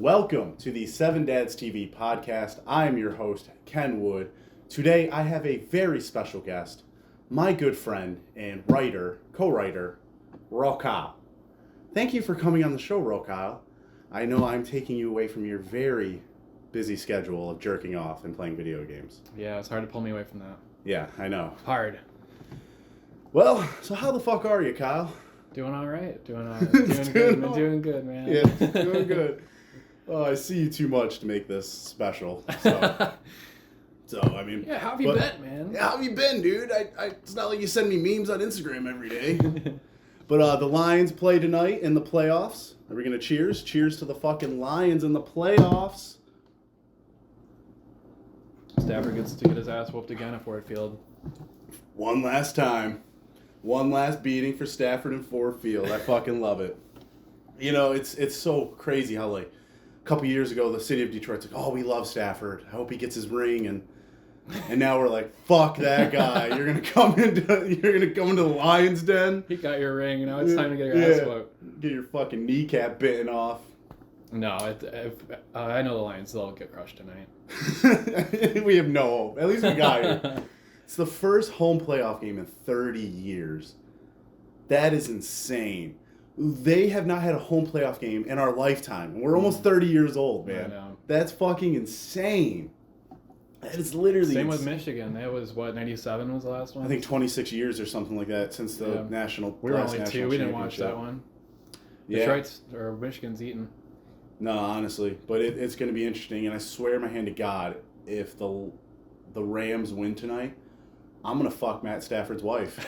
Welcome to the Seven Dads TV podcast. I am your host, Ken Wood. Today I have a very special guest, my good friend and co-writer, Rohkyle. Thank you for coming on the show, Rohkyle. I know I'm taking you away from your very busy schedule of jerking off and playing video games. Yeah, it's hard to pull me away from that. Yeah, I know. Hard. Well, so how the fuck are you, Kyle? Doing all right. Doing good. Been doing good, man. Yeah, doing good. Oh, I see you too much to make this special. So I mean... Yeah, how have you been, man? Yeah, how have you been, dude? It's not like you send me memes on Instagram every day. But the Lions play tonight in the playoffs. Are we going to cheers? Cheers to the fucking Lions in the playoffs. Stafford gets to get his ass whooped again at Ford Field. One last time. One last beating for Stafford and Ford Field. I fucking love it. You know, it's so crazy how, like, a couple years ago, the city of Detroit's like, oh, we love Stafford. I hope he gets his ring. And now we're like, fuck that guy. You're gonna come into the Lions den. He got your ring. Now it's time to get your ass whooped. Get your fucking kneecap bitten off. No, I know the Lions. They'll get crushed tonight. We have no hope. At least we got you. It's the first home playoff game in 30 years. That is insane. They have not had a home playoff game in our lifetime. We're almost 30 years old, man. I know. That's fucking insane. That is literally same with Michigan. That was what, 97 was the last one? I think 26 years or something like that since the national. We were only two. We didn't watch that one. Yeah. Detroit's or Michigan's eaten. No, honestly, but it's going to be interesting, and I swear my hand to God, if the Rams win tonight, I'm gonna fuck Matt Stafford's wife.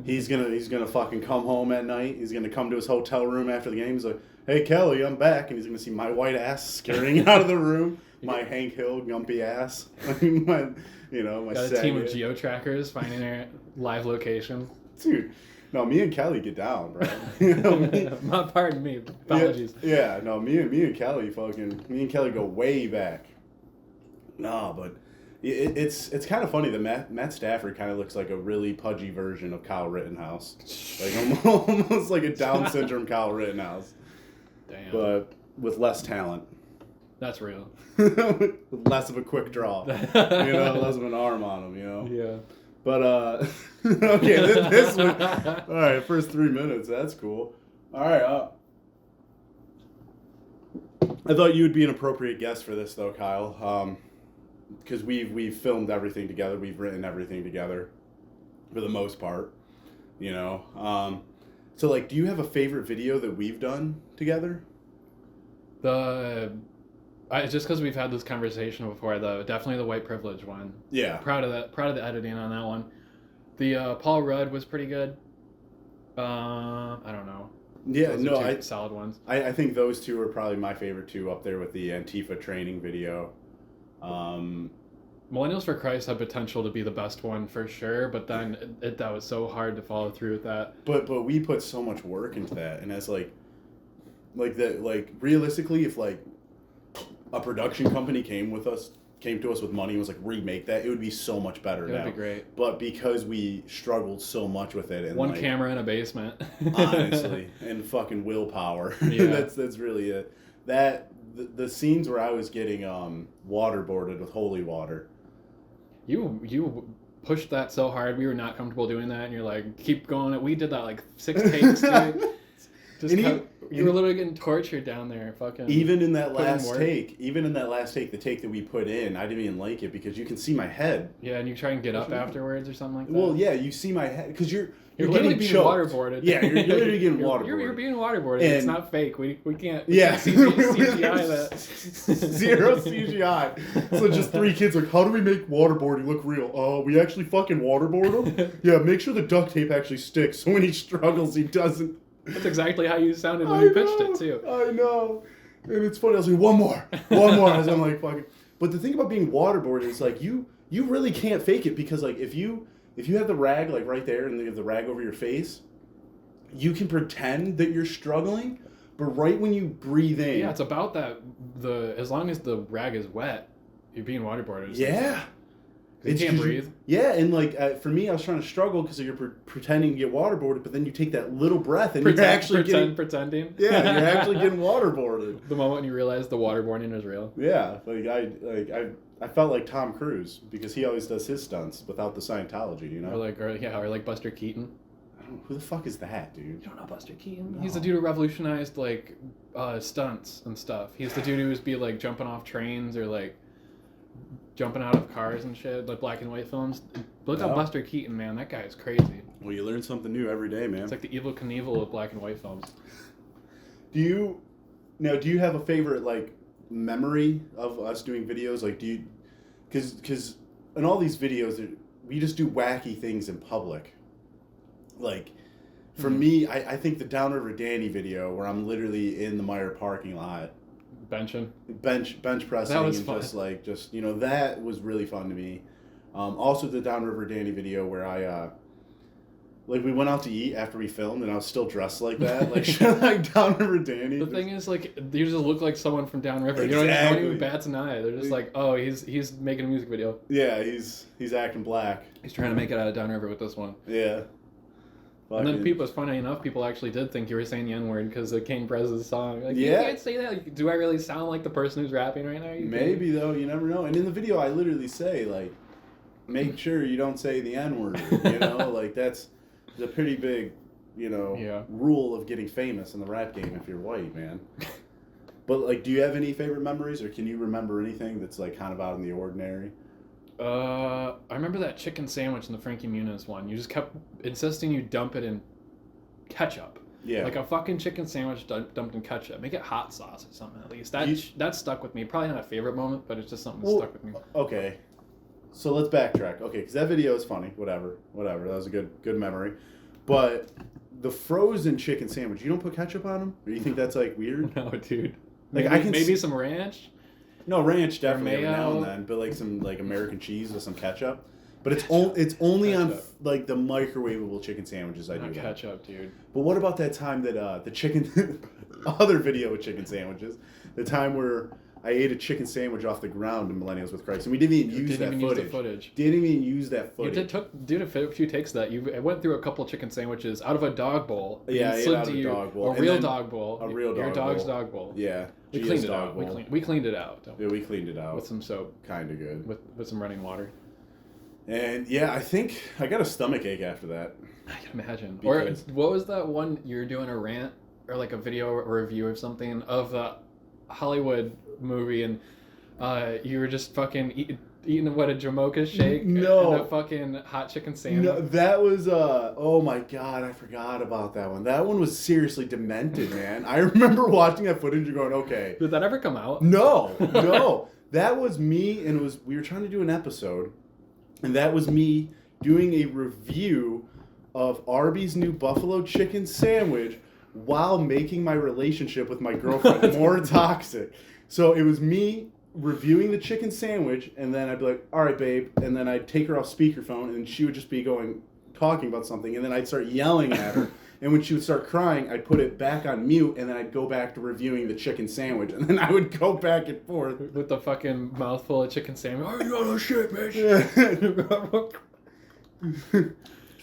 He's gonna fucking come home at night. He's gonna come to his hotel room after the game. He's like, "Hey Kelly, I'm back," and he's gonna see my white ass scurrying out of the room. My Hank Hill gumpy ass. my got a team of geo-trackers finding their live location. Dude, no, me and Kelly get down, bro. Pardon me. Apologies. Yeah, no, me and Kelly go way back. No, but it's kind of funny that Matt Stafford kind of looks like a really pudgy version of Kyle Rittenhouse. Like almost like a Down syndrome Kyle Rittenhouse. Damn. But with less talent. That's real. With less of a quick draw. Less of an arm on him, Yeah. But, okay, this one. All right, first 3 minutes. That's cool. All right. I thought you would be an appropriate guest for this, though, Kyle. Because we've filmed everything together. We've written everything together for the most part, So, like, do you have a favorite video that we've done together? Just because we've had this conversation before, definitely the white privilege one. Yeah. Proud of the editing on that one. The Paul Rudd was pretty good. I don't know. Yeah, those are two solid ones. I think those two are probably my favorite two, up there with the Antifa training video. Millennials for Christ had potential to be the best one for sure, but then that was so hard to follow through with that. But we put so much work into that, and as realistically, if like a production company came to us with money and was like, remake that, it would be so much better now. It would be great. But because we struggled so much with it, and one camera in a basement, honestly, and fucking willpower, that's really it. The scenes where I was getting waterboarded with holy water. You pushed that so hard. We were not comfortable doing that, and you're like, keep going. We did that like 6 takes, dude. You were literally getting tortured down there, fucking. Even in that last take, the take that we put in, I didn't even like it because you can see my head. Yeah, and you try and get up afterwards or something like that. Well, yeah, you see my head because you're literally being waterboarded. Yeah, you're literally getting waterboarded. You're being waterboarded. And it's not fake. We can't. Yeah, CGI that. Zero CGI. So just 3 kids like, how do we make waterboarding look real? We actually fucking waterboard him. Yeah, make sure the duct tape actually sticks so when he struggles, he doesn't. That's exactly how you sounded when you pitched it too. I know, and it's funny. I was like, one more. As I'm like, fucking. But the thing about being waterboarded is like you really can't fake it because like if you have the rag like right there and you have the rag over your face, you can pretend that you're struggling, but right when you breathe in, yeah, it's about that. As long as the rag is wet, you're being waterboarded. Yeah. You can't breathe. Yeah, and like for me, I was trying to struggle because you're pretending to get waterboarded, but then you take that little breath and you're actually pretending. Yeah, you're actually getting waterboarded. The moment you realize the waterboarding is real. Yeah, I felt like Tom Cruise because he always does his stunts without the Scientology, you know. Or like Buster Keaton. Who the fuck is that, dude? You don't know Buster Keaton? No. He's the dude who revolutionized like stunts and stuff. He's the dude who's be like jumping off trains or like jumping out of cars and shit, like black and white films. Look up Buster Keaton, man. That guy is crazy. Well, you learn something new every day, man. It's like the Evel Knievel of black and white films. Do you have a favorite like memory of us doing videos? Like, do you, because in all these videos, we just do wacky things in public. Like, for me, I think the Downriver Danny video where I'm literally in the Meyer parking lot, bench pressing, that was and fun. just that was really fun to me. Also the Downriver Danny video where I like we went out to eat after we filmed and I was still dressed like that, like Downriver Danny. The thing is, like, you just look like someone from Downriver. Exactly. You don't even bats an eye. They're just like, oh, he's making a music video. Yeah, he's acting black. He's trying to make it out of Downriver with this one. Yeah. And then people, it's funny enough, people actually did think you were saying the N-word because of King Prez's song. Like, yeah. You can't say that. Like, do I really sound like the person who's rapping right now? Maybe, though. You never know. And in the video, I literally say, like, make sure you don't say the N-word, you know? Like, that's a pretty big, rule of getting famous in the rap game if you're white, man. But, like, do you have any favorite memories, or can you remember anything that's, like, kind of out in the ordinary? I remember that chicken sandwich in the Frankie Muniz one. You just kept insisting you dump it in ketchup. Yeah. Like a fucking chicken sandwich dumped in ketchup. Make it hot sauce or something at least. That stuck with me. Probably not a favorite moment, but it's just something that stuck with me. Okay. So let's backtrack. Okay, because that video is funny. Whatever. That was a good memory. But the frozen chicken sandwich, you don't put ketchup on them? Or you think that's, like, weird? No, dude. Like, maybe some ranch? No, ranch definitely every now and then, but like some like American cheese with some ketchup. But it's only on like the microwavable chicken sandwiches I do. Not ketchup, dude. But what about that time that the chicken other video with chicken sandwiches? The time where I ate a chicken sandwich off the ground in Millennials with Christ, and we didn't even use that footage. Didn't even use that footage. You did a few takes of that. I went through a couple chicken sandwiches out of a dog bowl. Yeah, I ate out of a dog bowl. A real dog bowl. A real dog bowl. Your dog's dog bowl. Yeah. We cleaned it out. We cleaned it out. Yeah, we cleaned it out. With some soap. Kind of good. With some running water. And yeah, I think I got a stomach ache after that. I can imagine. Or what was that one you're doing a rant or like a video or review of something of the Hollywood movie and you were just fucking eating a Jamocha shake? No. And a fucking hot chicken sandwich? No, that was, oh my God, I forgot about that one. That one was seriously demented, man. I remember watching that footage and going, okay. Did that ever come out? No. That was me, and we were trying to do an episode, and that was me doing a review of Arby's new buffalo chicken sandwich while making my relationship with my girlfriend more toxic. So it was me reviewing the chicken sandwich, and then I'd be like, all right, babe, and then I'd take her off speakerphone, and she would just be talking about something, and then I'd start yelling at her, and when she would start crying, I'd put it back on mute, and then I'd go back to reviewing the chicken sandwich, and then I would go back and forth. With the fucking mouthful of chicken sandwich. Oh, you got no shit, bitch.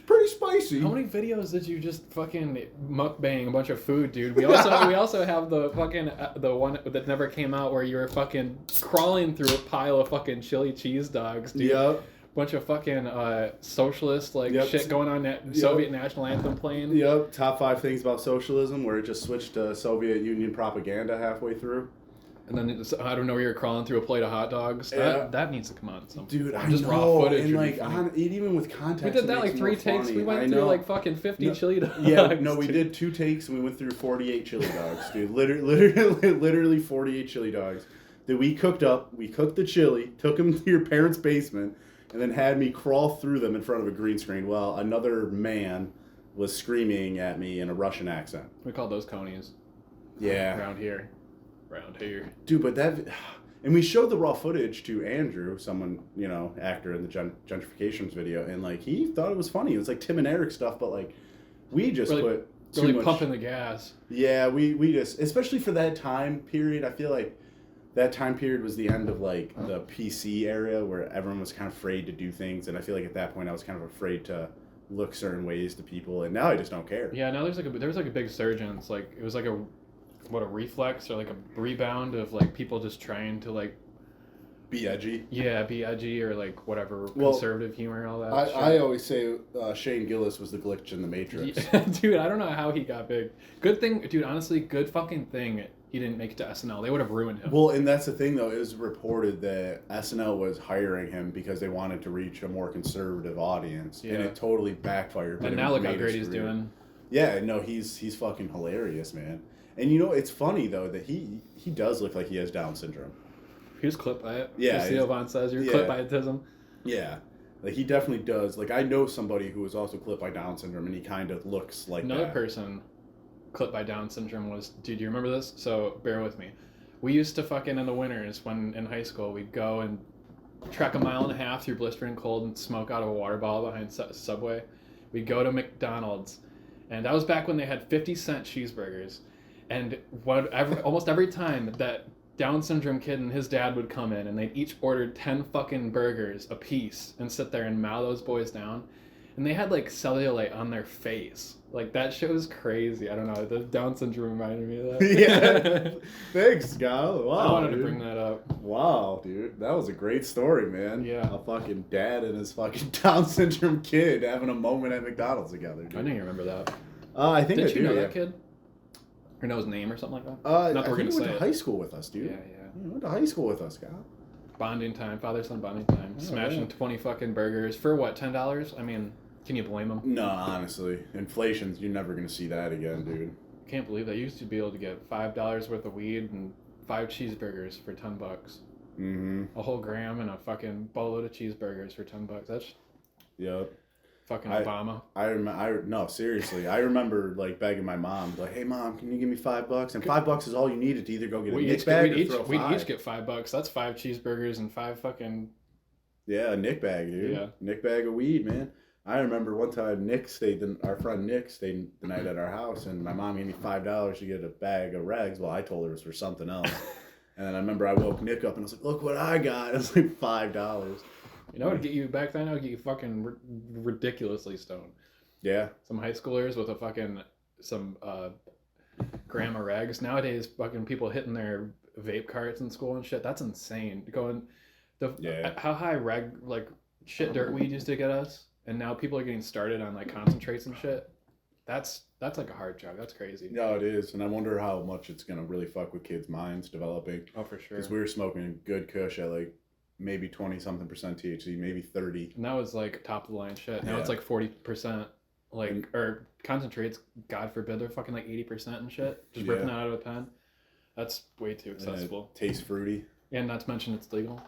Pretty spicy. How many videos did you just fucking mukbang a bunch of food, dude? We also have the fucking the one that never came out where you were fucking crawling through a pile of fucking chili cheese dogs, dude. Yep. Bunch of fucking socialist shit going on. Soviet national anthem playing. Yep. Top 5 things about socialism, where it just switched to Soviet Union propaganda halfway through. And then I don't know, you're crawling through a plate of hot dogs. That needs to come on. Dude, I just know. raw footage. And even with context, we did that like 3 takes. Funny. We went through like fucking 50 chili dogs. Yeah, no, we did 2 takes and we went through 48 chili dogs, dude. Literally 48 chili dogs that we cooked up. We cooked the chili, took them to your parents' basement, and then had me crawl through them in front of a green screen while another man was screaming at me in a Russian accent. We called those conies. Yeah. Around here. Dude, but and we showed the raw footage to Andrew, someone, actor in the gentrifications video, and like he thought it was funny. It was like Tim and Eric stuff, but like we just put too much pumping the gas. Yeah, we just, especially for that time period, I feel like that time period was the end of like the PC era where everyone was kind of afraid to do things, and I feel like at that point I was kind of afraid to look certain ways to people, and now I just don't care. Yeah, now there's like a big surge, and it's like it was like a reflex or like a rebound of like people just trying to like be edgy. Yeah, be edgy or like whatever conservative humor and all that. I always say Shane Gillis was the glitch in the Matrix. Yeah, dude, I don't know how he got big. Good thing, dude. Honestly, good fucking thing he didn't make it to SNL. They would have ruined him. Well, and that's the thing though. It was reported that SNL was hiring him because they wanted to reach a more conservative audience, and it totally backfired. And now look how great he's doing. Yeah, no, he's fucking hilarious, man. And you know, it's funny though that he does look like he has Down syndrome. He was clipped by it. Yeah. Theo Von says you're clipped by autism. Yeah. Like, he definitely does. Like, I know somebody who was also clipped by Down syndrome, and he kind of looks like Another person clipped by Down syndrome was, dude, you remember this? So, bear with me. We used to fucking, in the winters, when in high school, we'd go and trek 1.5 miles through blistering cold and smoke out of a water bottle behind Subway. We'd go to McDonald's, and that was back when they had 50-cent cheeseburgers. And almost every time that Down syndrome kid and his dad would come in, and they'd each order 10 fucking burgers a piece and sit there and mow those boys down, and they had like cellulite on their face. Like, that shit was crazy. I don't know. The Down syndrome reminded me of that. Yeah. Thanks, Kyle. Wow. I wanted to bring that up. Wow, dude. That was a great story, man. Yeah. A fucking dad and his fucking Down syndrome kid having a moment at McDonald's together, dude. I didn't remember that. I think Did I do. You know that kid? Or know his name or something like that? Not that we're going to say. He went to high school with us, dude. Yeah. He went to high school with us, Kyle. Bonding time, father-son bonding time. Oh, smashing 20 fucking burgers for what, $10? I mean, can you blame him? No, honestly. Inflation's, you're never going to see that again, dude. Can't believe that. You used to be able to get $5 worth of weed and 5 cheeseburgers for $10. Mm-hmm. A whole gram and a fucking boatload of cheeseburgers for $10. That's... Yep. Fucking Obama. No, seriously. I remember like begging my mom, like, "Hey mom, can you give me $5?" And $5 is all you needed to either go get a Nick bag or throw we'd each get $5. That's 5 cheeseburgers and 5 fucking... Yeah, a Nick bag, dude. Yeah. Nick bag of weed, man. I remember one time our friend Nick stayed the night at our house, and my mom gave me $5 to get a bag of rags. Well, I told her it was for something else. And then I remember I woke Nick up and I was like, "Look what I got." It was like $5. You know what would get you back then? I would get you fucking ridiculously stoned. Yeah. Some high schoolers with some gram of rags. Nowadays, fucking people hitting their vape carts in school and shit. That's insane. How high shit dirt weed used to get us, and now people are getting started on like concentrates and shit. That's like a hard drug. That's crazy. No, it is, and I wonder how much it's gonna really fuck with kids' minds developing. Oh, for sure. Because we were smoking good kush at like maybe 20-something percent THC, maybe 30. And that was like top of the line shit. Now it's like 40%, or concentrates. God forbid they're fucking like 80% and shit. Just ripping that out of a pen. That's way too accessible. Tastes fruity. And not to mention it's legal.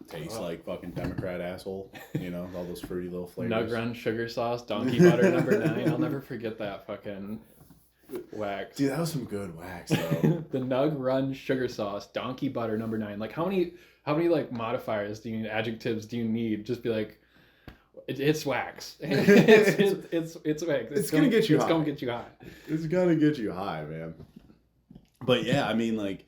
Tastes like fucking Democrat asshole. You know, all those fruity little flavors. Nug Run sugar sauce, donkey butter number 9. I'll never forget that fucking wax. Dude, that was some good wax though. The Nug Run sugar sauce, donkey butter number 9. Like how many like modifiers do you need, adjectives do you need? Just be like, it's wax. it's wax. It's gonna get you high. It's gonna get you high. It's gonna get you high, man. But yeah, I mean, like,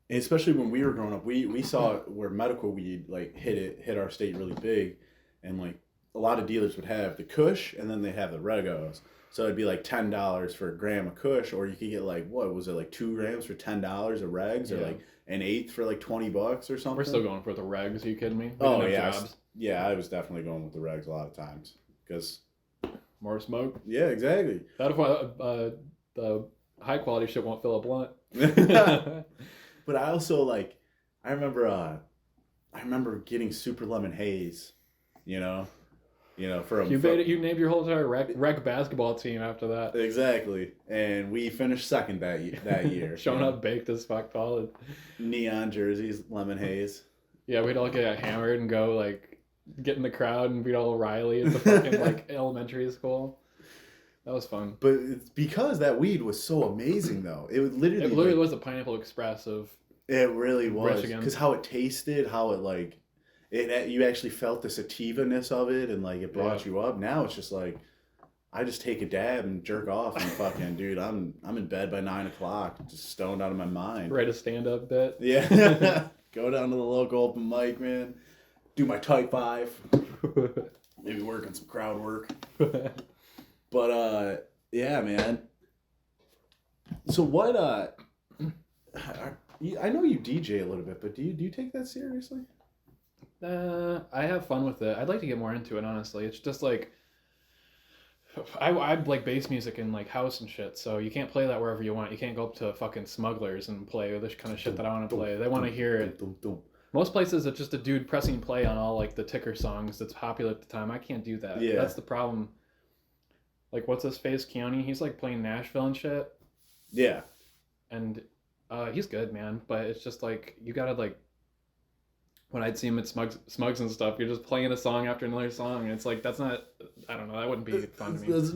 especially when we were growing up, we saw where medical weed like hit our state really big, and like a lot of dealers would have the Kush and then they have the Regos. So it'd be like $10 for a gram of Kush, or you could get like, what was it, like 2 grams for $10 of Regs, or like an eighth for like $20 or something. We're still going for the Regs. Are you kidding me? Oh yeah, I was definitely going with the Regs a lot of times because more smoke. Yeah, exactly. That's why the high quality shit won't fill a blunt. But I also I remember getting Super Lemon Haze, you know, for you named your whole entire rec basketball team after that. Exactly, and we finished second that year. Showing up baked as fuck, Paul. Neon jerseys, Lemon Haze. Yeah, we'd all get hammered and go get in the crowd and beat all Riley at the fucking elementary school. That was fun. But it's because that weed was so amazing, though. It literally was the Pineapple Express of. It really was, because how it tasted, how it you actually felt the sativa-ness of it, and it brought you up. Now it's just I just take a dab and jerk off and fucking, dude, I'm in bed by 9 o'clock, just stoned out of my mind. Write a stand-up bit. Yeah. Go down to the local open mic, man. Do my type 5. Maybe work on some crowd work. But, yeah, man. So what, I know you DJ a little bit, but do you take that seriously? I have fun with it. I'd like to get more into it, honestly. It's just like, I like bass music and like house and shit, so you can't play that wherever you want. You can't go up to fucking Smugglers and play this kind of shit that I want to play. They want to hear it. Most places it's just a dude pressing play on all like the ticker songs that's popular at the time. I can't do that. Yeah. That's the problem. Like, what's his face, Keone? He's like playing Nashville and shit. Yeah. And he's good, man. But it's just like, you gotta like, when I'd see him at Smugs and stuff, you're just playing a song after another song, and it's like, that's not, I don't know, that wouldn't be fun to me. It's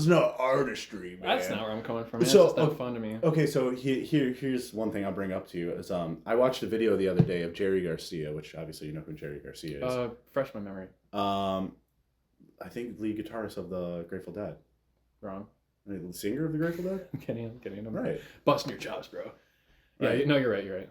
not artistry, man. That's not where I'm coming from. It's So, just not fun to me. Okay, so here's one thing I'll bring up to you is I watched a video the other day of Jerry Garcia, which obviously you know who Jerry Garcia is. Fresh my memory. I think lead guitarist of the Grateful Dead. Wrong. The singer of the Grateful Dead. I'm getting him. Right. Busting your chops, bro. Yeah, Right. no, you're right. Sorry.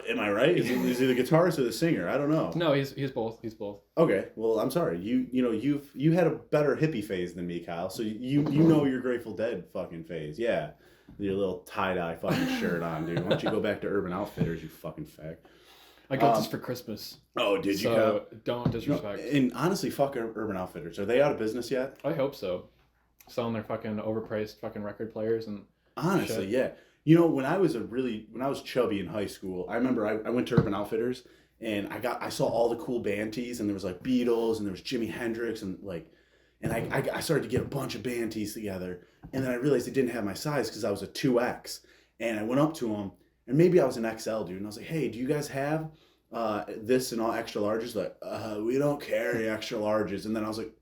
Am I right? Is he the guitarist or the singer? I don't know. No, he's both. He's both. Okay, well, I'm sorry. You had a better hippie phase than me, Kyle. So you know your Grateful Dead fucking phase. Yeah, your little tie-dye fucking shirt on, dude. Why don't you go back to Urban Outfitters, you fucking fag? I got this for Christmas. Oh, did you? So don't disrespect. No, and honestly, fuck Urban Outfitters. Are they out of business yet? I hope so. Selling their fucking overpriced fucking record players and honestly, shit. yeah. When I was chubby in high school, I remember I went to Urban Outfitters and I saw all the cool band tees, and there was like Beatles and there was Jimi Hendrix and I started to get a bunch of band tees together, and then I realized they didn't have my size because I was a 2X, and I went up to them, and maybe I was an XL dude, and I was like, hey, do you guys have this and all extra larges? Like, we don't carry extra larges. And then I was like,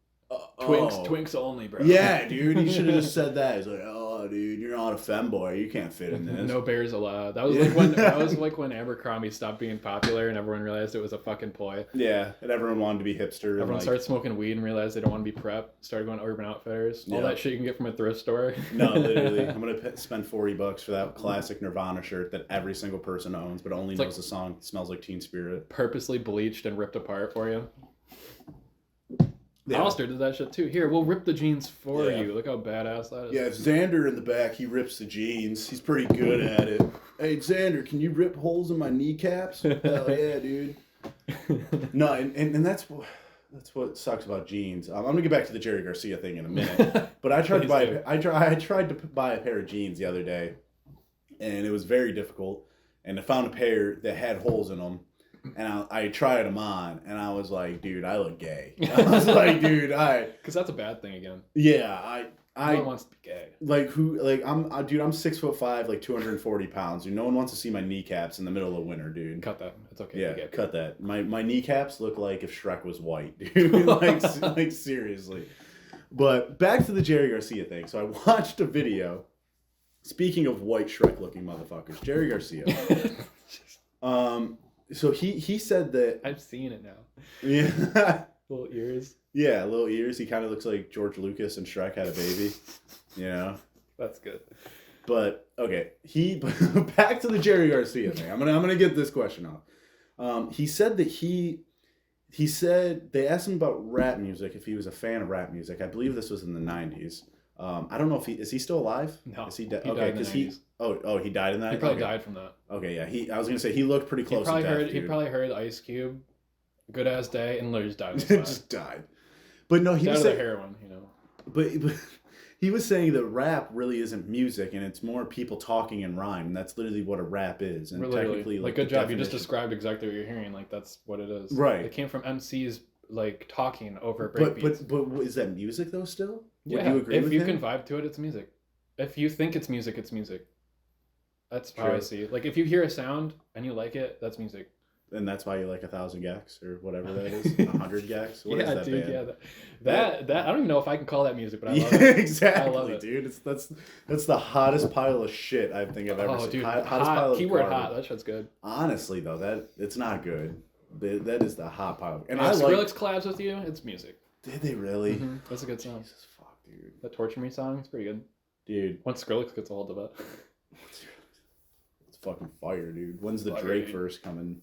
Twinks only, bro. Yeah, dude, you should have just said that. He's like, oh, dude, you're not a femboy. You can't fit in this. No bears allowed. That was like when Abercrombie stopped being popular and everyone realized it was a fucking ploy. Yeah, and everyone wanted to be hipster. Everyone started smoking weed and realized they don't want to be prep. Started going to Urban Outfitters. All that shit you can get from a thrift store. No, literally. I'm going to spend $40 for that classic Nirvana shirt that every single person owns, but only knows the song Smells Like Teen Spirit. Purposely bleached and ripped apart for you. Yeah. Hollister did that shit too. Here, we'll rip the jeans for you. Look how badass that is. Yeah, Xander in the back, he rips the jeans. He's pretty good at it. Hey, Xander, can you rip holes in my kneecaps? Hell yeah, dude. No, and that's what sucks about jeans. I'm gonna get back to the Jerry Garcia thing in a minute. But I tried to buy a pair of jeans the other day, and it was very difficult. And I found a pair that had holes in them. And I tried them on, and I was like, dude, I look gay. I was like, dude, because that's a bad thing again. Yeah, no one wants to be gay. I'm 6'5", like 240 pounds. Dude, no one wants to see my kneecaps in the middle of winter, dude. Cut that. It's okay. Yeah, cut that. My kneecaps look like if Shrek was white, dude. like seriously. But back to the Jerry Garcia thing. So I watched a video. Speaking of white Shrek-looking motherfuckers, Jerry Garcia. So he said that I've seen it now. Yeah. Little ears. Yeah, little ears. He kind of looks like George Lucas and Shrek had a baby. You know? That's good. But okay, back to the Jerry Garcia thing. I'm gonna get this question off. He said that he said they asked him about rap music, if he was a fan of rap music. I believe this was in the 90s. I don't know if is he still alive? No. Is he dead? He Okay, because he he died in that. He probably died from that. Okay, yeah. I was gonna say he looked pretty close. He probably heard Ice Cube, Good Ass Day, and literally just died. Just died. But no, he was saying heroin, you know. But he was saying that rap really isn't music, and it's more people talking in rhyme. And that's literally what a rap is. And technically, like good job, you just described exactly what you're hearing. Like that's what it is. Right. It came from MCs like talking over breakbeats. But is that music though? Still? Yeah. Would you agree if with you him? can vibe to it, it's music. If you think it's music, it's music. That's how True. I see it. Like if you hear a sound and you like it, that's music. And that's why you like 1,000 Gex or whatever that is. 100 Gex. What is that dude. band? Yeah, that I don't even know if I can call that music, but I love it. Exactly, I love it. dude. That's the hottest pile of shit I think I've ever seen. Dude, Hottest hot, pile of keyword garbage. hot. That shit's good. Honestly, though, it's not good. That is the hot pile. And I I Skrillex collabs with you. It's music. Did they really? Mm-hmm. That's a good song. Jesus fuck. dude. That Torture Me song is pretty good. Dude. Once Skrillex gets a hold of it. It's fucking fire, dude. When's the Drake verse coming?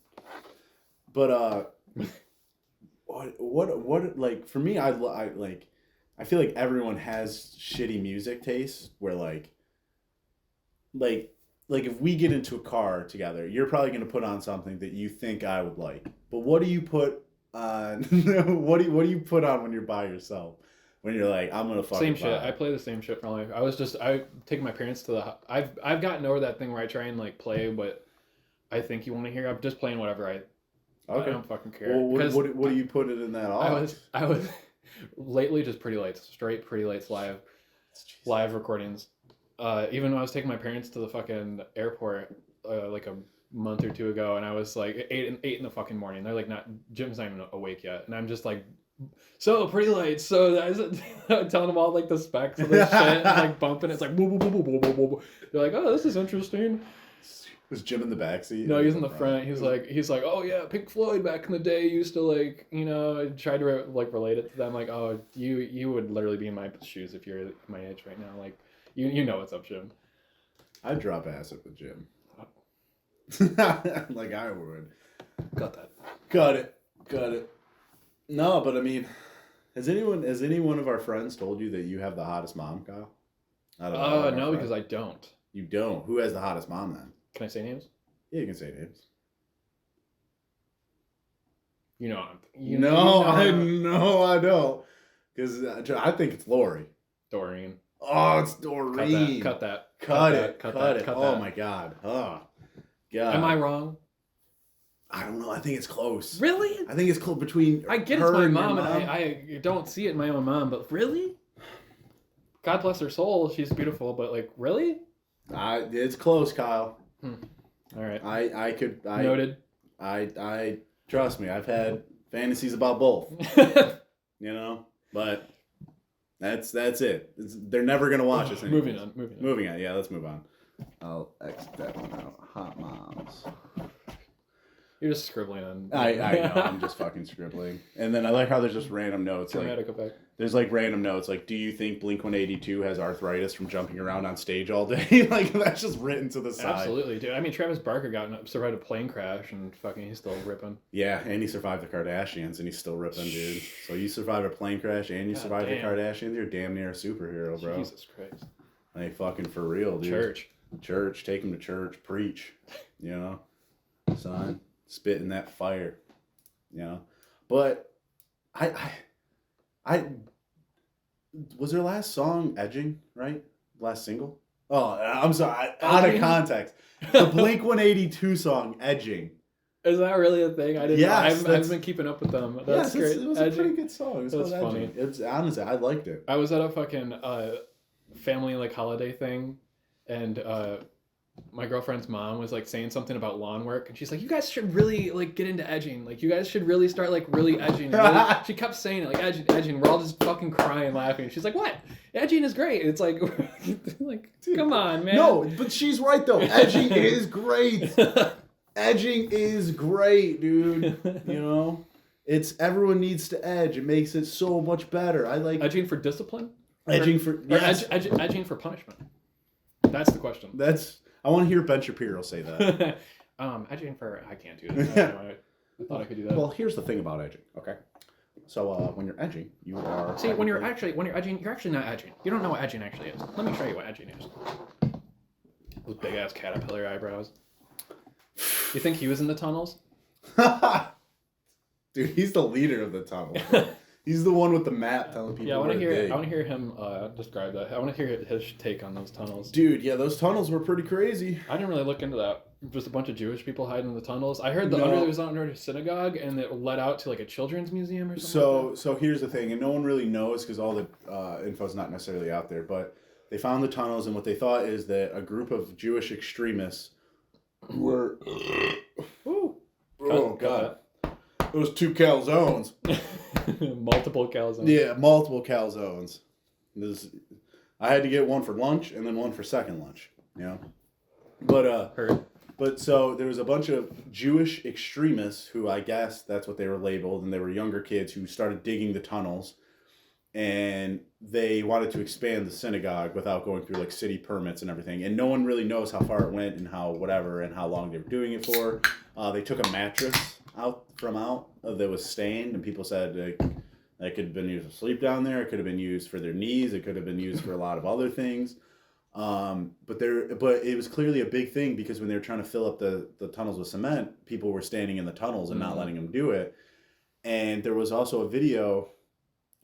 But, what, like, for me, I feel like everyone has shitty music tastes where, like, if we get into a car together, you're probably going to put on something that you think I would like. But what do you put on? what do you put on when you're by yourself? When you're like, I'm gonna fucking same shit. I play the same shit for life. I take my parents to the. I've gotten over that thing where I try and like play what I think you want to hear. I'm just playing whatever I don't fucking care. Well, what do you put it in that off? I was lately just Pretty Lights, straight Pretty Lights live recordings. Even when I was taking my parents to the fucking airport like a month or two ago, and I was like eight in the fucking morning. They're like Jim's not even awake yet, and I'm just like, so Pretty Lights. So telling them all like the specs of this shit, and like bumping. It's like boo, boo, boo, boo, boo, boo, boo. They're like, oh, this is interesting. Was Jim in the backseat? No, he's in the front. He's like, oh yeah, Pink Floyd back in the day used to like, try to like relate it to them. Like, oh, you would literally be in my shoes if you're my age right now. Like, you know what's up, Jim. I'd drop acid with Jim. Like I would. Got that. Got it. No, but I mean, has any one of our friends told you that you have the hottest mom, Kyle? No, because I don't. You don't. Who has the hottest mom then? Can I say names? Yeah, you can say names. I don't. Because I think it's Lori. Doreen. Oh, it's Doreen. Cut that. Oh my God. Oh, God. Am I wrong? I don't know. I think it's close. Really? I think it's close between. I get it's my mom, and I don't see it in my own mom, but really? God bless her soul. She's beautiful, but like, really? It's close, Kyle. All right. Noted. I trust me. I've had fantasies about both. But that's it. They're never gonna watch us anymore. Moving on. Yeah, let's move on. I'll exit that one out. Hot moms. You're just scribbling on. I know. I'm just fucking scribbling. And then I like how there's just random notes. There's like random notes like, do you think Blink-182 has arthritis from jumping around on stage all day? Like that's just written to the side. Absolutely, dude. I mean, Travis Barker survived a plane crash and fucking he's still ripping. Yeah, and he survived the Kardashians and he's still ripping, dude. So you survive a plane crash and you survive the Kardashians, you're damn near a superhero, bro. Jesus Christ. Like fucking for real, dude. Church, take him to church, preach, son. Spit in that fire, But I was their last song Edging, right? Last single? Oh, I'm sorry. Out of context. The Blink-182 song Edging. Is that really a thing? I didn't know. I've been keeping up with them. That's great. It was a pretty good song. It was funny. It's honestly, I liked it. I was at a fucking family like holiday thing, and my girlfriend's mom was like saying something about lawn work, and she's like, you guys should really like get into edging, like you guys should really start like really edging. She kept saying it, like edging. We're all just fucking crying laughing. She's like, what? Edging is great. It's like like dude, come on, man. No, but she's right though. Edging is great. Edging is great, dude. It's everyone needs to edge. It makes it so much better. I like edging for discipline. Edging for edging for punishment. That's the question. I want to hear Ben Shapiro say that. Edging for I can't do that. I thought I could do that. Well, here's the thing about edging. Okay. So when you're edging, you are. See, when you're edging, you're actually not edging. You don't know what edging actually is. Let me show you what edging is. Those big ass caterpillar eyebrows. You think he was in the tunnels? Dude, he's the leader of the tunnel. He's the one with the map telling people. Yeah, I want to hear him describe that. I want to hear his take on those tunnels. Dude, yeah, those tunnels were pretty crazy. I didn't really look into that. Just a bunch of Jewish people hiding in the tunnels. I heard it was under a synagogue, and it led out to like a children's museum or something. So here's the thing, and no one really knows because all the info's not necessarily out there. But they found the tunnels, and what they thought is that a group of Jewish extremists were. Oh God. Those 2 calzones. Multiple calzones. Yeah, multiple calzones. I had to get one for lunch and then one for second lunch. But so there was a bunch of Jewish extremists who I guess that's what they were labeled, and they were younger kids who started digging the tunnels, and they wanted to expand the synagogue without going through like city permits and everything. And no one really knows how far it went and how whatever and how long they were doing it for. They took a mattress out that was stained, and people said that could have been used to sleep down there. It could have been used for their knees. It could have been used for a lot of other things. But it was clearly a big thing because when they were trying to fill up the tunnels with cement, people were standing in the tunnels and not letting them do it. And there was also a video.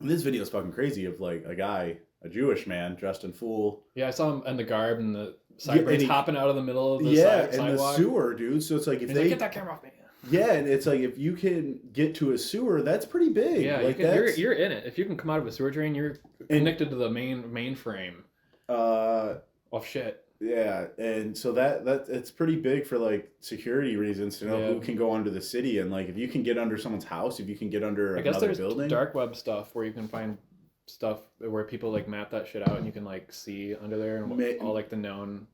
And this video is fucking crazy of like a Jewish man dressed in full. Yeah, I saw him in the garb and the sideburns hopping out of the middle of the sidewalk. The sewer, dude. So it's like if they get that camera off me. Yeah, and it's like if you can get to a sewer, that's pretty big. Yeah, like you're in it. If you can come out of a sewer drain, you're connected to the mainframe. Of shit. Yeah, and so that it's pretty big for like security reasons to know who can go under the city, and like if you can get under someone's house, if you can get under another building. Dark web stuff where you can find stuff where people like map that shit out and you can like see under there and all like the known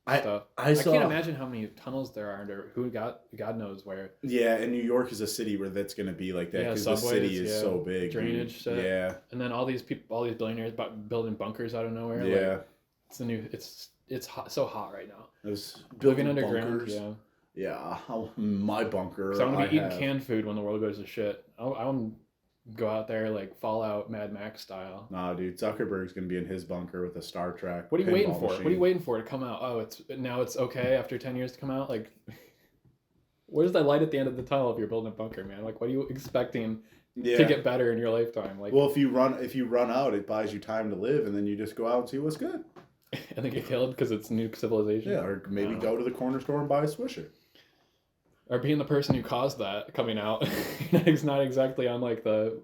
stuff. I can't imagine how many tunnels there are under God knows where. Yeah, and New York is a city where that's gonna be like that because the city is so big. Drainage shit. Yeah, and then all these billionaires building bunkers out of nowhere. Yeah, like, it's hot, so hot right now. It's living underground. Bunkers. Yeah. My bunker. So I'm gonna be eating canned food when the world goes to shit. I want to go out there like Fallout, Mad Max style. Nah, dude, Zuckerberg's gonna be in his bunker with a Star Trek. What are you waiting for? Machine. What are you waiting for to come out? Oh, it's okay after 10 years to come out. Like, where's that light at the end of the tunnel if you're building a bunker, man? Like, what are you expecting to get better in your lifetime? Like, well, if you run out, it buys you time to live, and then you just go out and see what's good. And they get killed because it's new civilization. Yeah, or maybe go to the corner store and buy a Swisher. Or being the person who caused that coming out. It's not exactly on like the,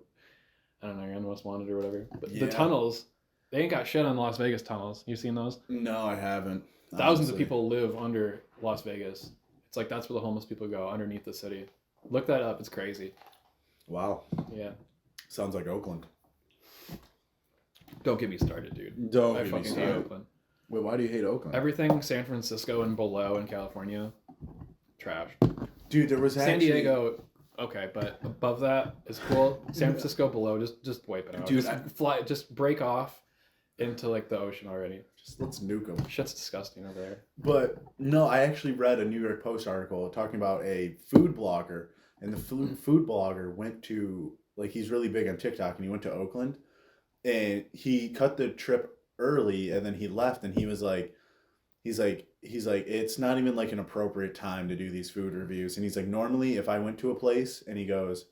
I don't know, you're on the most wanted or whatever. But the tunnels, they ain't got shit on the Las Vegas tunnels. You seen those? No, I haven't. Thousands of people live under Las Vegas. It's like that's where the homeless people go, underneath the city. Look that up. It's crazy. Wow. Yeah. Sounds like Oakland. Don't get me started, dude. Don't I get fucking me started. hate Oakland. Wait, why do you hate Oakland? Everything San Francisco and below in California, trash. Dude, there was San Diego, okay, but above that is cool. San Francisco below, just wipe it out. Dude, just break off into like the ocean already. Just let's nuke them. Shit's disgusting over there. But no, I actually read a New York Post article talking about a food blogger, and the food blogger went to, like, he's really big on TikTok, and he went to Oakland, and he cut the trip early, and then he left, and he's like, it's not even like an appropriate time to do these food reviews. And he's like, normally if I went to a place, and he goes,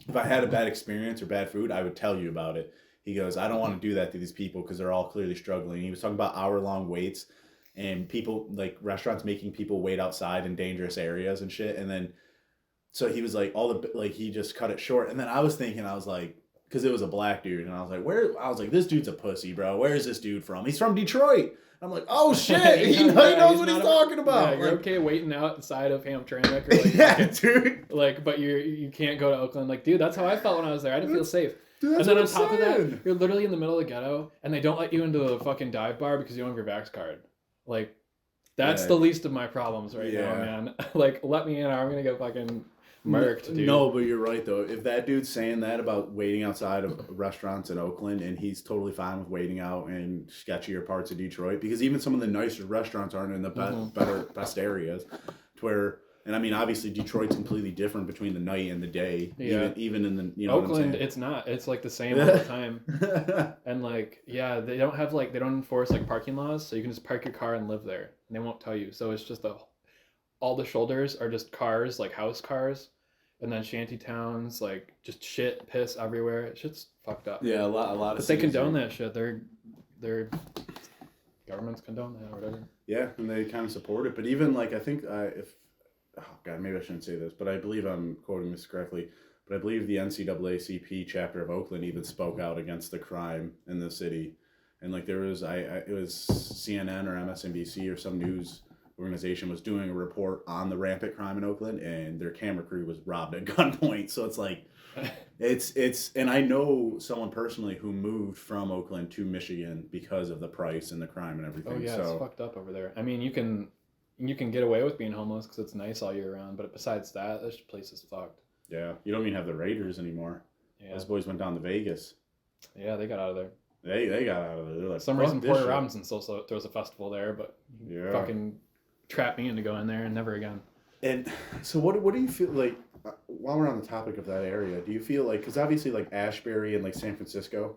if I had a bad experience or bad food, I would tell you about it. He goes, I don't want to do that to these people because they're all clearly struggling. He was talking about hour-long waits and people, like restaurants making people wait outside in dangerous areas and shit. And then, so he was like, he just cut it short. And then I was thinking, I was like, because it was a black dude, and I was like, this dude's a pussy, bro. Where is this dude from? He's from Detroit. I'm like, oh shit, he knows what he's talking about. Yeah, you're like, okay waiting outside of Hamtramck, or like, yeah, dude. Like, but you can't go to Oakland. Like, dude, that's how I felt when I was there. I didn't feel safe. Dude, and then on top of that, you're literally in the middle of the ghetto, and they don't let you into the fucking dive bar because you don't have your Vax card. Like, that's the least of my problems right now, man. Like, let me in, or I'm gonna get fucking murked, dude. No, but you're right though. If that dude's saying that about waiting outside of restaurants in Oakland, and he's totally fine with waiting out in sketchier parts of Detroit, because even some of the nicer restaurants aren't in the best areas, to where. And I mean, obviously, Detroit's completely different between the night and the day. Yeah. Even in the, you know, Oakland, it's not. It's like the same all the time. And like, yeah, they don't enforce like parking laws, so you can just park your car and live there, and they won't tell you. So it's just all the shoulders are just cars, like house cars, and then shanty towns, like just shit, piss everywhere. Shit's fucked up. Yeah, a lot. But they condone that shit. Their governments condone that or whatever. Yeah, and they kind of support it. But even like, I think oh God, maybe I shouldn't say this, but I believe I'm quoting this correctly, but I believe the NCAACP chapter of Oakland even spoke out against the crime in the city. And like there was, it was CNN or MSNBC or some news organization was doing a report on the rampant crime in Oakland, and their camera crew was robbed at gunpoint. So it's like, and I know someone personally who moved from Oakland to Michigan because of the price and the crime and everything. Oh yeah, it's fucked up over there. I mean, you can get away with being homeless because it's nice all year round, but besides that, this place is fucked. Yeah, you don't even have the Raiders anymore. Yeah. Those boys went down to Vegas. Yeah, they got out of there. They got out of there. They're like, For some reason, Porter Robinson still throws a festival there, but fucking trapped me into going there and never again. And so what do you feel like, while we're on the topic of that area, do you feel like, because obviously like Ashbury and like San Francisco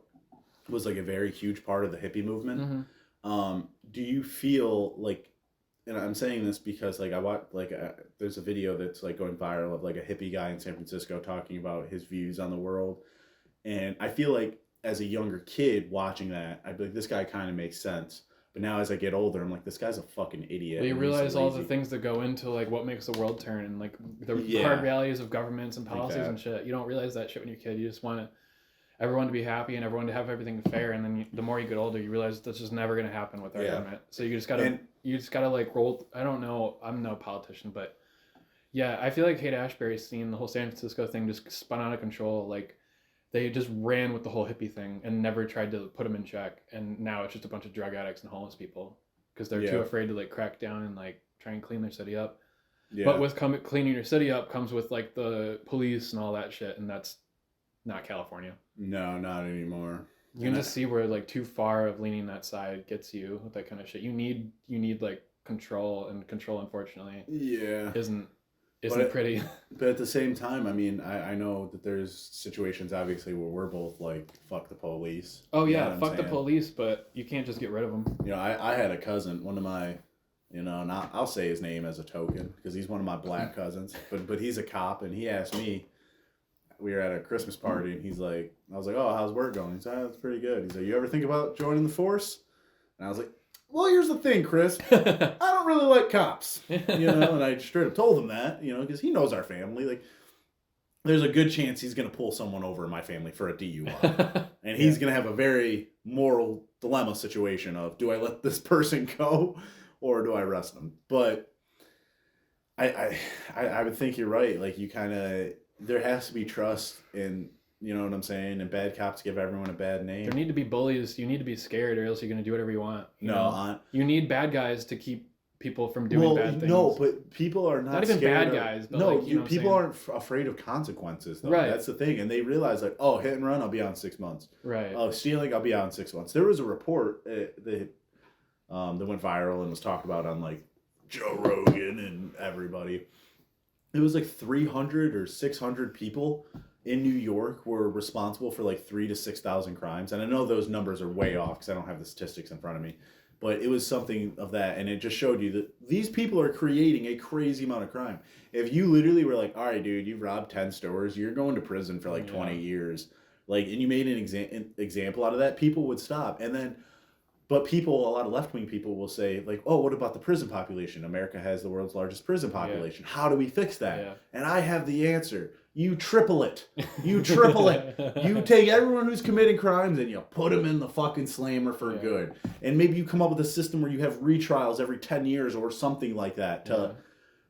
was like a very huge part of the hippie movement. Mm-hmm. Do you feel like, and I'm saying this because like I watched like there's a video that's like going viral of like a hippie guy in San Francisco talking about his views on the world, and I feel like as a younger kid watching that, I'd be like, this guy kind of makes sense. But now as I get older, I'm like, this guy's a fucking idiot. Well, you realize all the things that go into like what makes the world turn and like the hard realities of governments and policies and shit. You don't realize that shit when you're a kid. You just want everyone to be happy and everyone to have everything fair. And then the more you get older, you realize that's just never going to happen with our government. So you just gotta like roll. I don't know. I'm no politician, but yeah, I feel like Haight-Ashbury's scene, the whole San Francisco thing, just spun out of control. Like, they just ran with the whole hippie thing and never tried to put them in check. And now it's just a bunch of drug addicts and homeless people because they're too afraid to like crack down and like try and clean their city up. Yeah. But with cleaning your city up comes with like the police and all that shit, and that's not California. No, not anymore. You can just see where like too far of leaning that side gets you with that kind of shit. You need like control, and control, unfortunately, isn't pretty. But at the same time, I mean, I know that there's situations obviously where we're both like, fuck the police. Oh yeah, fuck the police, but you can't just get rid of them. You know, I had a cousin, one of my, you know, and I'll say his name as a token because he's one of my black cousins, but he's a cop, and he asked me, we were at a Christmas party, and he's like, I was like, oh, how's work going? He's like, oh, it's pretty good. He's like, you ever think about joining the force? And I was like, well, here's the thing, Chris. I don't really like cops, you know, and I straight up told him that, you know, because he knows our family. Like, there's a good chance he's going to pull someone over in my family for a DUI. And he's going to have a very moral dilemma situation of, do I let this person go or do I arrest them? But I would think you're right. Like, you kind of, there has to be trust in, you know what I'm saying? And bad cops give everyone a bad name. There need to be bullies. You need to be scared, or else you're going to do whatever you want. You need bad guys to keep people from doing bad things. No, but people are not even bad guys. But no, like, people aren't afraid of consequences, though. Right. That's the thing. And they realize, like, oh, hit and run, I'll be on 6 months. Right. Oh, stealing, I'll be on 6 months. There was a report that went viral and was talked about on, like, Joe Rogan and everybody. It was like 300 or 600 people in New York were responsible for like 3,000 to 6,000 crimes. And I know those numbers are way off because I don't have the statistics in front of me. But it was something of that. And it just showed you that these people are creating a crazy amount of crime. If you literally were like, all right, dude, you've robbed 10 stores, you're going to prison for like 20 years. Like, and you made an example out of that, people would stop. And then, but people, a lot of left-wing people will say, like, oh, what about the prison population? America has the world's largest prison population. Yeah. How do we fix that? Yeah. And I have the answer. You triple it. You triple it. You take everyone who's committing crimes and you put them in the fucking slammer for good. And maybe you come up with a system where you have retrials every 10 years or something like that to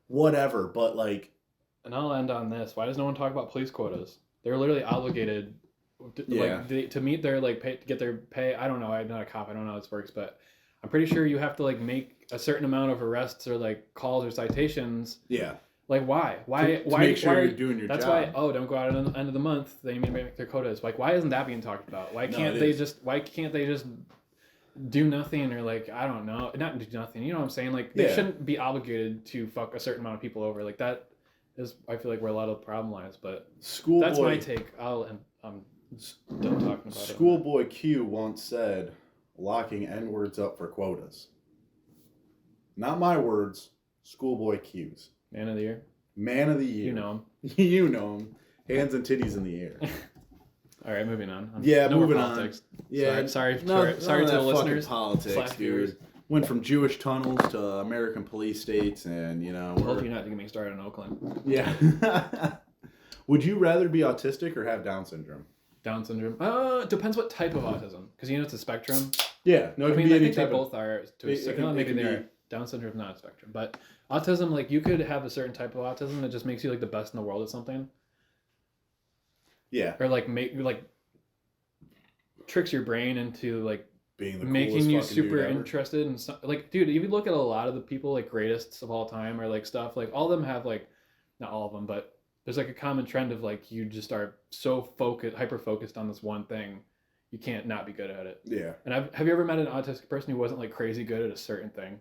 whatever. But like... And I'll end on this. Why does no one talk about police quotas? They're literally obligated to meet their like pay, to get their pay. I don't know. I'm not a cop. I don't know how this works, but I'm pretty sure you have to like make a certain amount of arrests or like calls or citations. Yeah. Like why? To make sure you're doing your job. That's why. Oh, don't go out at the end of the month. They need to make their quotas. Like, why isn't that being talked about? Why can't they just? Why can't they just do nothing or like I don't know, not do nothing? You know what I'm saying? Like they shouldn't be obligated to fuck a certain amount of people over. Like that is, I feel like where a lot of the problem lies. But that's my take. I'm done talking about it. Schoolboy Q once said, "Locking N-words up for quotas." Not my words. Schoolboy Q's. Man of the year. Man of the year. You know him. You know him. Hands and titties in the air. All right, moving on. Moving on. Yeah, sorry to the listeners. Politics, dude. Went from Jewish tunnels to American police states, and you know. I told you not to get me started in Oakland. Yeah. Would you rather be autistic or have Down syndrome? Down syndrome. It depends what type of autism, because you know it's a spectrum. Yeah. No, I think they both are. Maybe they're. Down syndrome is not a spectrum, but autism, like you could have a certain type of autism that just makes you like the best in the world at something. Yeah. Or like tricks your brain into like being the making you super interested in like, dude, if you look at a lot of the people like greatest of all time or like stuff, like all of them have like, not all of them, but there's like a common trend of like you just are so hyper focused on this one thing. you can't not be good at it. Yeah. And have you ever met an autistic person who wasn't like crazy good at a certain thing?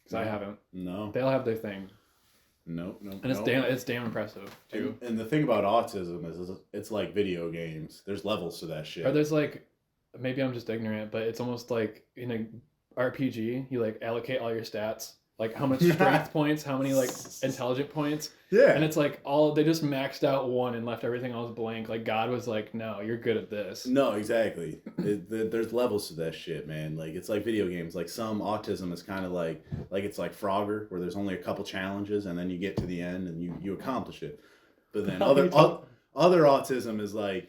Because I haven't. No. They all have their thing. Nope. And it's damn impressive too. And the thing about autism is it's like video games. There's levels to that shit. Or there's like, maybe I'm just ignorant, but it's almost like in a RPG, you like allocate all your stats, like how much strength points, how many like intelligent points. Yeah. And it's like they just maxed out one and left everything else blank. Like God was like, no, you're good at this. No, exactly. There's levels to that shit, man. Like it's like video games. Like some autism is kind of like it's like Frogger, where there's only a couple challenges and then you get to the end and you accomplish it. But then other autism is like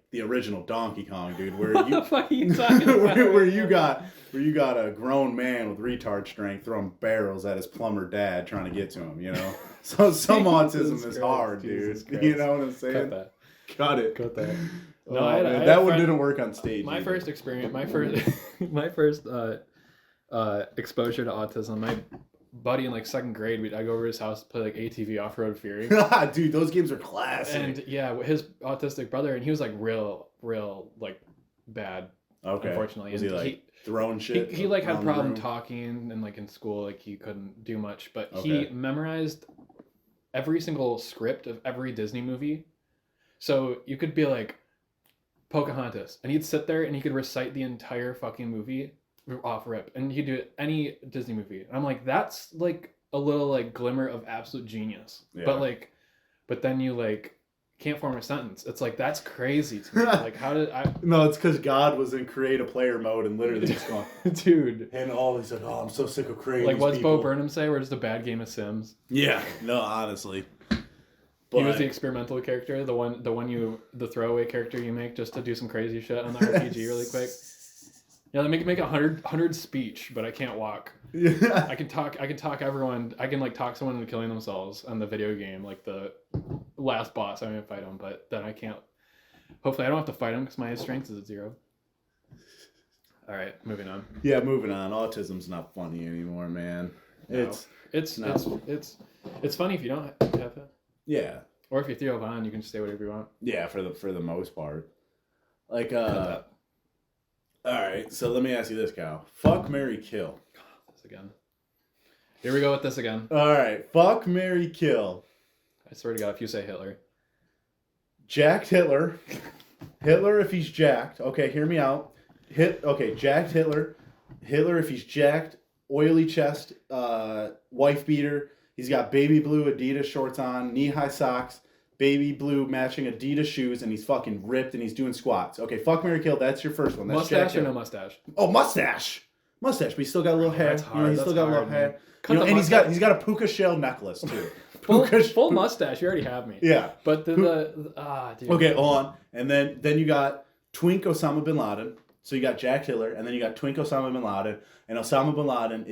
the original Donkey Kong, dude. Where what the fuck are you talking about? where you got a grown man with retard strength throwing barrels at his plumber dad trying to get to him, you know. So some autism is hard, dude. You know what I'm saying? Cut that. Cut it. Cut that. No, that one didn't work on stage. My either. first experience, my first exposure to autism. My buddy in like second grade, I'd go over to his house to play like ATV Off-Road Fury. Dude, those games are classic. And yeah, his autistic brother, and he was like real like bad. Okay. Unfortunately, Was and he like throwing shit? He like had problem room? talking, and like in school, like he couldn't do much. But Okay. he memorized every single script of every Disney movie. So you could be like Pocahontas, and he'd sit there and he could recite the entire fucking movie off rip, and he could do any Disney movie. And I'm like, that's like a little like glimmer of absolute genius. Yeah. But then you like can't form a sentence. It's like, that's crazy to me. Like, how did I? No, it's because God was in create a player mode and literally just going, dude. And all he's like, oh, I'm so sick of creating. Like, what's people. Bo Burnham say? We're just a bad game of Sims. Yeah. No, honestly. He was the experimental character, the throwaway character you make just to do some crazy shit on the RPG really quick. Yeah, they make 100 speech, but I can't walk. Yeah. I can talk everyone. I can like talk someone into killing themselves on the video game, like the last boss. I'm gonna fight him, but then I can't. Hopefully, I don't have to fight him because my strength is at 0. All right, moving on. Yeah, moving on. Autism's not funny anymore, man. No. It's funny if you don't have it. Yeah. Or if you throw it on, you can just say whatever you want. Yeah, for the most part. Like all right, so let me ask you this, Cal. Fuck, marry, kill. This again. Here we go with this again. All right, fuck, marry, kill. I swear to God, if you say Hitler. Jacked Hitler. Hitler if he's jacked. Okay, hear me out. Jacked Hitler. Hitler if he's jacked. Oily chest. Wife beater. He's got baby blue Adidas shorts on. Knee-high socks. Baby blue matching Adidas shoes, and he's fucking ripped, and he's doing squats. Okay, fuck, marry, kill. That's your first one. That's mustache or no mustache? Oh, mustache, but he's still got a little hair. That's hard. He's still got a little hair. And he's got a puka shell necklace too. full mustache. You already have me. Yeah. But dude. Okay, hold on. And then you got Twink Osama bin Laden. So you got Jack Hitler, and then you got Twink Osama bin Laden, and Osama bin Laden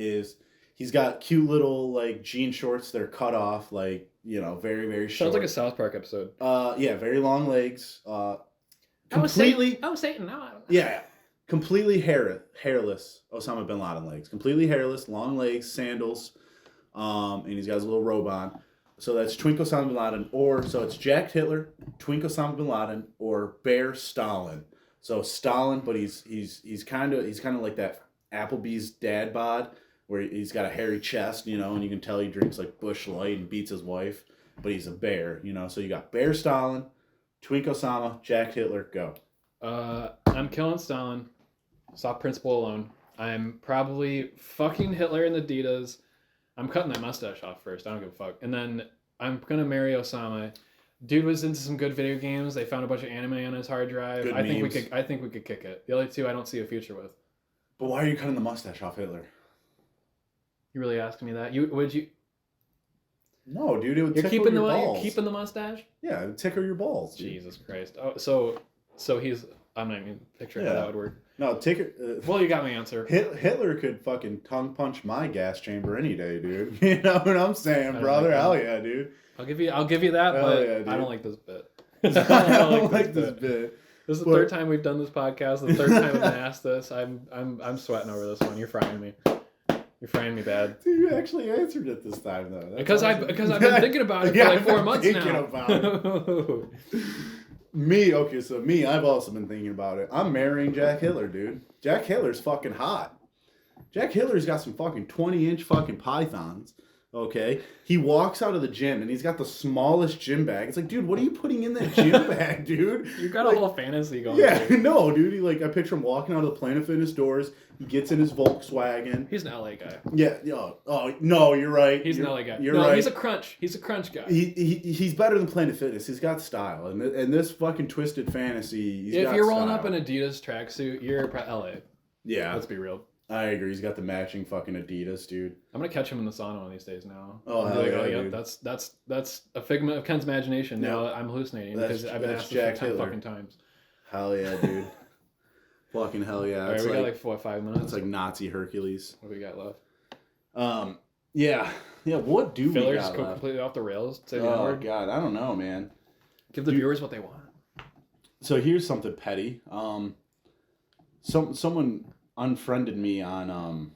he's got cute little like jean shorts that are cut off, like, you know, very, very short. Sounds like a South Park episode. Yeah, very long legs. Completely. Satan. No. Yeah, completely hairless Osama bin Laden legs. Completely hairless, long legs, sandals, and he's got his little robe on. So that's Twink Osama bin Laden, so it's Jack Hitler, Twink Osama bin Laden, or Bear Stalin. So Stalin, but he's kind of like that Applebee's dad bod, where he's got a hairy chest, you know, and you can tell he drinks like Busch Light and beats his wife, but he's a bear, you know. So you got Bear Stalin, Twink Osama, Jack Hitler, go. I'm killing Stalin. Stop principle alone. I'm probably fucking Hitler and the Adidas. I'm cutting that mustache off first. I don't give a fuck. And then I'm gonna marry Osama. Dude was into some good video games. They found a bunch of anime on his hard drive. I think we could kick it. The other two I don't see a future with. But why are you cutting the mustache off Hitler? You really asking me that? Would you? No, dude. It would You're tickle keeping your balls. You're keeping the mustache? Yeah, it would tickle your balls. Dude. Jesus Christ! Oh, so he's. I'm not even picturing how that would work. No, well, you got my answer. Hitler could fucking tongue punch my gas chamber any day, dude. You know what I'm saying, brother? Hell yeah, dude. I'll give you that, but yeah, I don't like this bit. I don't like this bit. This is the third time we've done this podcast. The third time I've been asked this. I'm sweating over this one. You're frying me. You're frying me bad. Dude, you actually answered it this time, though. That's Because awesome. I've been thinking about it for like 4 months now. About it. Me, I've also been thinking about it. I'm marrying Jack Hiller, dude. Jack Hiller's fucking hot. Jack Hiller's got some fucking 20-inch fucking pythons. Okay, he walks out of the gym and he's got the smallest gym bag. It's like, dude, what are you putting in that gym bag, dude? You got like, a whole fantasy going. Yeah, no, dude. I picture him walking out of the Planet Fitness doors. He gets in his Volkswagen. He's an LA guy. Yeah. Oh no, you're right. He's an LA guy. You're right. He's a crunch. He's a crunch guy. He's better than Planet Fitness. He's got style, and this fucking twisted fantasy. If you're rolling up an Adidas tracksuit, you're LA. Yeah. Let's be real. I agree. He's got the matching fucking Adidas, dude. I'm gonna catch him in the sauna one of these days now. Oh, hell yeah, yep, dude. That's a figment of Ken's imagination. Yep. Now I'm hallucinating because I've been asked this 10 fucking times. Hell yeah, dude. Fucking hell yeah. All right, we got like 4 or 5 minutes. It's like Nazi Hercules. What do we got left? Yeah. What do Fillers we got left? Completely off the rails. Say the Oh word. God, I don't know, man. Give the viewers what they want. So here's something petty. Someone unfriended me on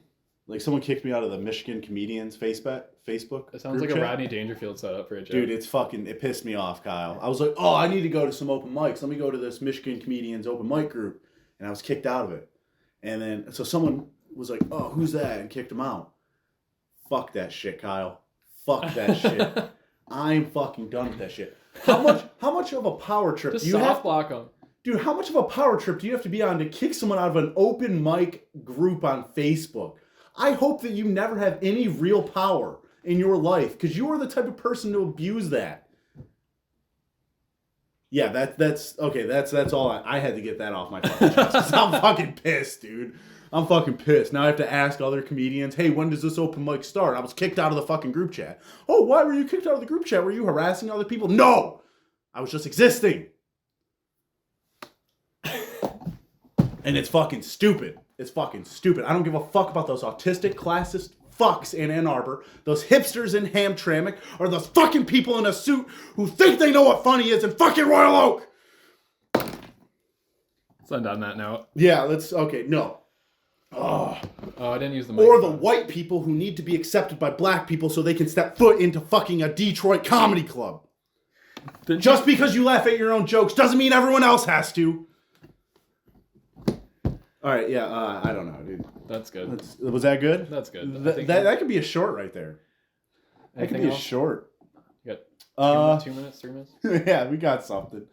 like someone kicked me out of the Michigan Comedians Facebook. It sounds like a Rodney Dangerfield setup for a joke. Dude, it pissed me off, Kyle. I was like, oh, I need to go to some open mics. Let me go to this Michigan Comedians open mic group. And I was kicked out of it. And then, so someone was like, oh, who's that? And kicked him out. Fuck that shit, Kyle. Fuck that shit. I'm fucking done with that shit. How much of a power trip Just do you have? block them. Dude, how much of a power trip do you have to be on to kick someone out of an open mic group on Facebook? I hope that you never have any real power in your life, because you are the type of person to abuse that. Yeah, that's okay. That's all. I had to get that off my fucking chest, 'cause I'm fucking pissed, dude. I'm fucking pissed. Now I have to ask other comedians, hey, when does this open mic start? I was kicked out of the fucking group chat. Oh, why were you kicked out of the group chat? Were you harassing other people? No! I was just existing. And it's fucking stupid. It's fucking stupid. I don't give a fuck about those autistic, classist fucks in Ann Arbor, those hipsters in Hamtramck, or those fucking people in a suit who think they know what funny is in fucking Royal Oak. Let's end on that note. Yeah, okay, no. Oh, I didn't use the mic. Or the white people who need to be accepted by black people so they can step foot into fucking a Detroit comedy club. Just because you laugh at your own jokes doesn't mean everyone else has to. All right, yeah, I don't know, dude. That's good. Was that good? That's good. That could be a short right there. That could be a short. You got 2 minutes, 3 minutes? Yeah, we got something.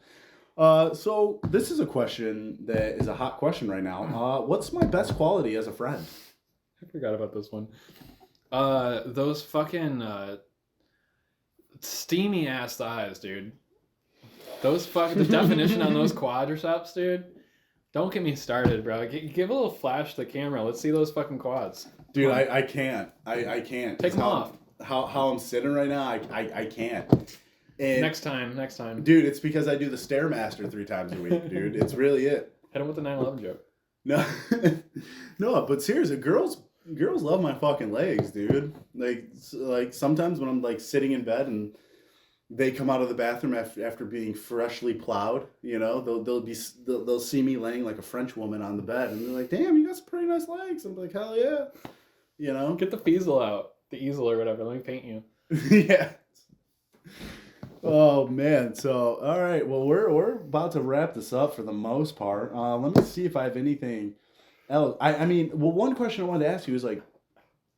So this is a question that is a hot question right now. What's my best quality as a friend? I forgot about this one. Those fucking steamy ass thighs, dude. The definition on those quadriceps, dude. Don't get me started, bro. Give a little flash to the camera. Let's see those fucking quads. Dude, I can't. I can't. Take them off. How I'm sitting right now, I can't. And next time. Dude, it's because I do the Stairmaster 3 times a week, dude. It's really it. Hit him with the 9/11 joke. No, no, but seriously, girls love my fucking legs, dude. Like sometimes when I'm like sitting in bed and they come out of the bathroom after being freshly plowed, you know, they'll see me laying like a French woman on the bed, and they're like, "Damn, you got some pretty nice legs." I'm like, "Hell yeah," you know. Get the easel out, the easel or whatever. Let me paint you. Yeah. Oh man. So all right. Well, we're about to wrap this up for the most part. Let me see if I have anything else. I mean, one question I wanted to ask you is like,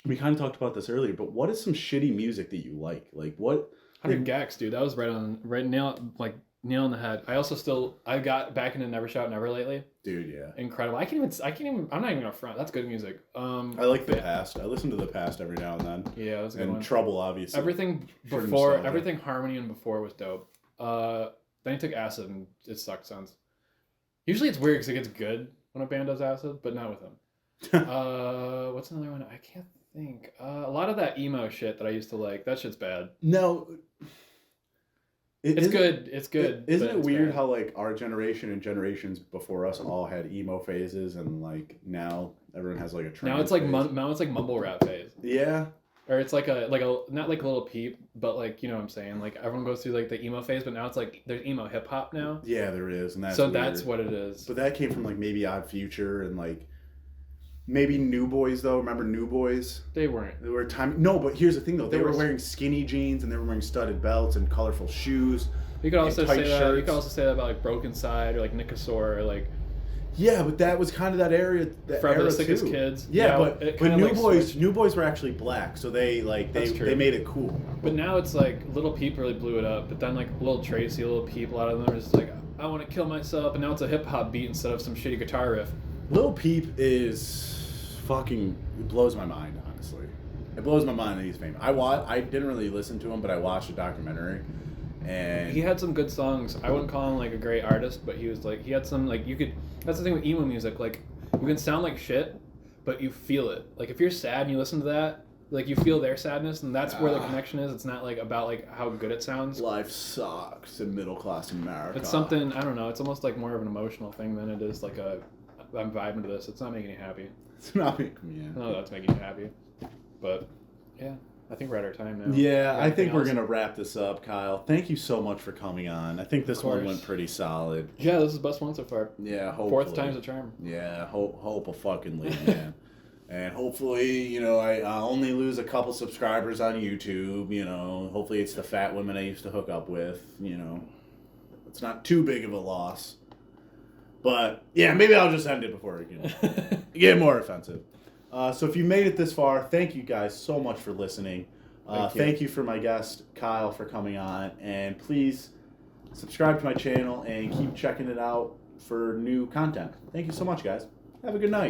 we kind of talked about this earlier, but what is some shitty music that you like? Like what? 100 Gex, dude. That was nail on the head. I got back into Never Shout Never lately. Dude, yeah. Incredible. I can't even I'm not even gonna front. That's good music. I like The Past. I listen to The Past every now and then. Yeah, that's a good one. Trouble, obviously. Everything Harmony and before was dope. Then he took acid and it sucked since. Usually it's weird because it gets good when a band does acid, but not with him. What's another one? I can't think. A lot of that emo shit that I used to like. That shit's bad. No. It's good. Isn't it weird how like our generation and generations before us all had emo phases, and like now everyone has like a trend. Now it's like mumble rap phase. Yeah. Or it's like a not like a little peep, but like, you know what I'm saying? Like everyone goes through like the emo phase, but now it's like there's emo hip hop now. Yeah, there is, and that's weird. That's what it is. But that came from like maybe Odd Future and Maybe New Boys though. Remember New Boys? They weren't. They were time. No, but here's the thing though. They were wearing skinny jeans and they were wearing studded belts and colorful shoes. You could also say that. Shirts. You could also say that about like Broken Side or like Nicosaur or like. Yeah, but that was kind of that area. Forever the Sickest Kids. Yeah, but New Boys were actually black, so they made it cool. But now it's like Little Peep really blew it up. But then like Lil Tracy, Lil Peep, a lot of them are just like, I want to kill myself, and now it's a hip hop beat instead of some shitty guitar riff. Lil Peep is fucking, it blows my mind, honestly. It blows my mind that he's famous. I didn't really listen to him, but I watched a documentary, and he had some good songs. I wouldn't call him like a great artist, but he had some like that's the thing with emo music, like you can sound like shit, but you feel it. Like if you're sad and you listen to that, like you feel their sadness, and that's where the connection is. It's not like about like how good it sounds. Life sucks in middle class America. It's something, I don't know, it's almost like more of an emotional thing than it is like I'm vibing to this. It's not making you happy. It's not making me happy. No, that's making you happy. But yeah, I think we're at our time now. Yeah, I think we're going to wrap this up, Kyle. Thank you so much for coming on. I think this one went pretty solid. Yeah, this is the best one so far. Yeah, hopefully. Fourth time's a charm. Yeah, hope a fucking lead, man. And hopefully, you know, I only lose a couple subscribers on YouTube, you know. Hopefully it's the fat women I used to hook up with, you know. It's not too big of a loss. But, yeah, maybe I'll just end it before it get more offensive. So if you made it this far, thank you guys so much for listening. Thank you for my guest, Kyle, for coming on. And please subscribe to my channel and keep checking it out for new content. Thank you so much, guys. Have a good night.